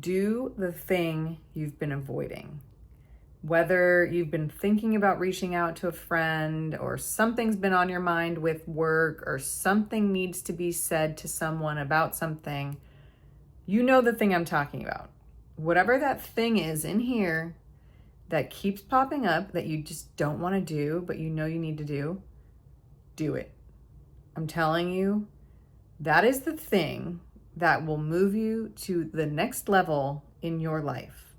do the thing you've been avoiding. Whether you've been thinking about reaching out to a friend, or something's been on your mind with work, or something needs to be said to someone about something, you know the thing I'm talking about. Whatever that thing is in here that keeps popping up that you just don't want to do, but you know you need to do it. I'm telling you, that is the thing that will move you to the next level in your life.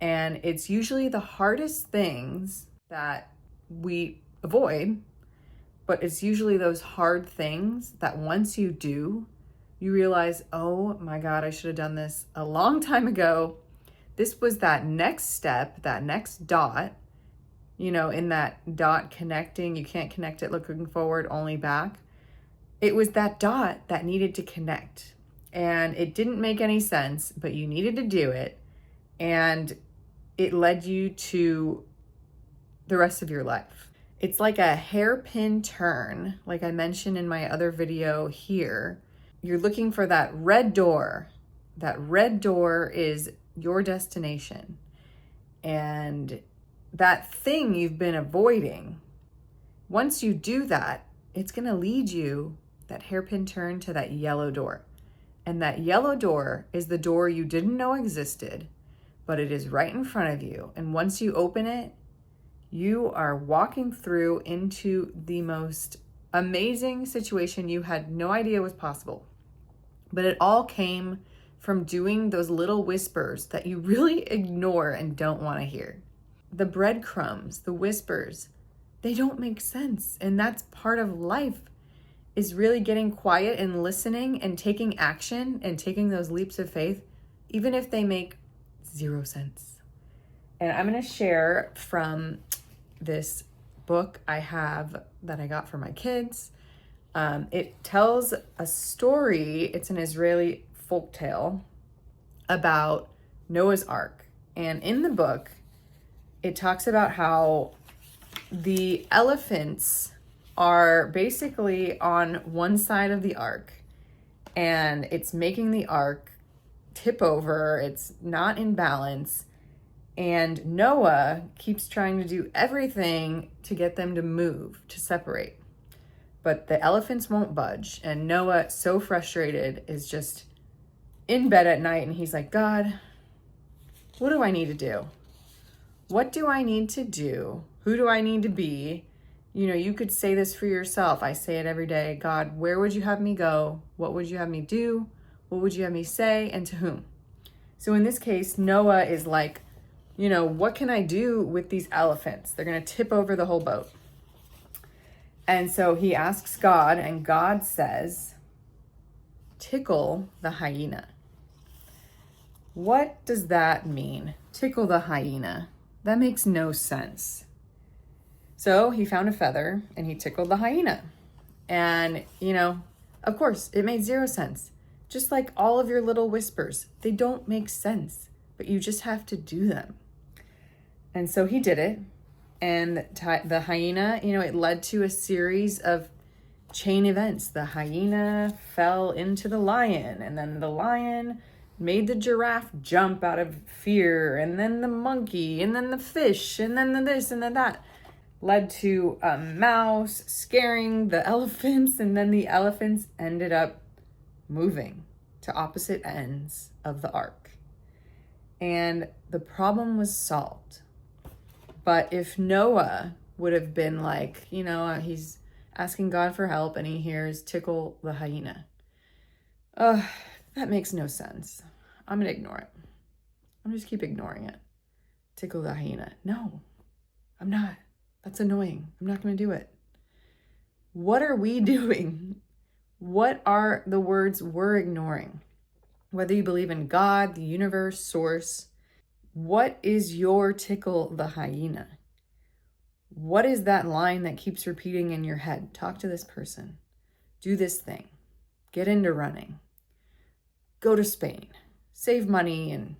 And it's usually the hardest things that we avoid, but it's usually those hard things that once you do, you realize, oh my God, I should have done this a long time ago. This was that next step, that next dot, in that dot connecting. You can't connect it looking forward, only back. It was that dot that needed to connect. And it didn't make any sense, but you needed to do it. And it led you to the rest of your life. It's like a hairpin turn, like I mentioned in my other video here. You're looking for that red door. That red door is your destination. And that thing you've been avoiding, once you do that, it's going to lead you, that hairpin turn, to that yellow door. And that yellow door is the door you didn't know existed, but it is right in front of you. And once you open it, you are walking through into the most amazing situation you had no idea was possible. But it all came from doing those little whispers that you really ignore and don't want to hear. The breadcrumbs, the whispers, they don't make sense. And that's part of life, is really getting quiet and listening and taking action and taking those leaps of faith, even if they make 0 sense. And I'm going to share from this book I have that I got for my kids. It tells a story. It's an Israeli folktale about Noah's Ark. And in the book, it talks about how the elephants are basically on one side of the ark, and it's making the ark tip over. It's not in balance. And Noah keeps trying to do everything to get them to move, to separate. But the elephants won't budge. And Noah, so frustrated, is just in bed at night. And he's like, God, what do I need to do? What do I need to do? Who do I need to be? You could say this for yourself. I say it every day. God, where would you have me go? What would you have me do? What would you have me say? And to whom? So in this case, Noah is like, what can I do with these elephants? They're going to tip over the whole boat. And so he asks God, and God says, tickle the hyena. What does that mean? Tickle the hyena. That makes no sense. So he found a feather and he tickled the hyena. And, of course, it made 0 sense. Just like all of your little whispers, they don't make sense, but you just have to do them. And so he did it. And the hyena, it led to a series of chain events. The hyena fell into the lion, and then the lion made the giraffe jump out of fear, and then the monkey, and then the fish, and then the this and then that. Led to a mouse scaring the elephants, and then the elephants ended up moving to opposite ends of the ark. And the problem was solved. But if Noah would have been like, he's asking God for help and he hears tickle the hyena. That makes no sense. I'm going to ignore it. I'm just keep ignoring it. Tickle the hyena. No, I'm not. That's annoying. I'm not going to do it. What are we doing? What are the words we're ignoring? Whether you believe in God, the universe, source, what is your tickle the hyena? What is that line that keeps repeating in your head? Talk to this person. Do this thing. Get into running. Go to Spain. Save money and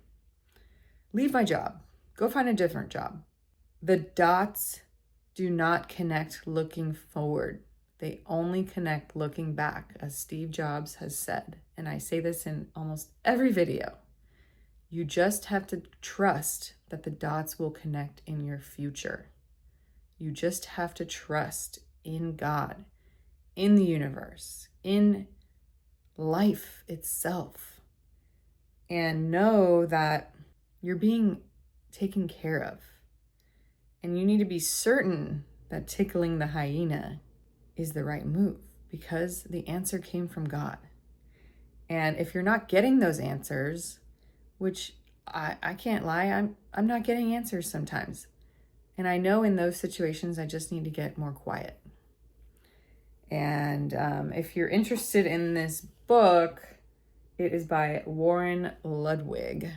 leave my job. Go find a different job. The dots do not connect looking forward. They only connect looking back, as Steve Jobs has said. And I say this in almost every video. You just have to trust that the dots will connect in your future. You just have to trust in God, in the universe, in life itself, and know that you're being taken care of. And you need to be certain that tickling the hyena is the right move because the answer came from God. And if you're not getting those answers, which I can't lie, I'm not getting answers sometimes. And I know in those situations, I just need to get more quiet. And if you're interested in this book, it is by Warren Ludwig.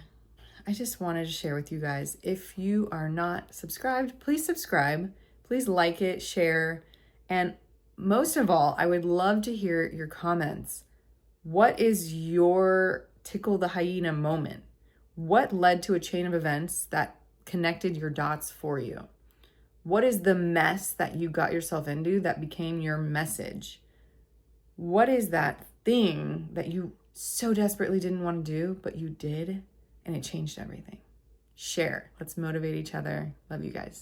I just wanted to share with you guys, if you are not subscribed, please subscribe. Please like it, share. And most of all, I would love to hear your comments. What is your tickle the hyena moment? What led to a chain of events that connected your dots for you? What is the mess that you got yourself into that became your message? What is that thing that you so desperately didn't want to do, but you did, and it changed everything? Share. Let's motivate each other. Love you guys.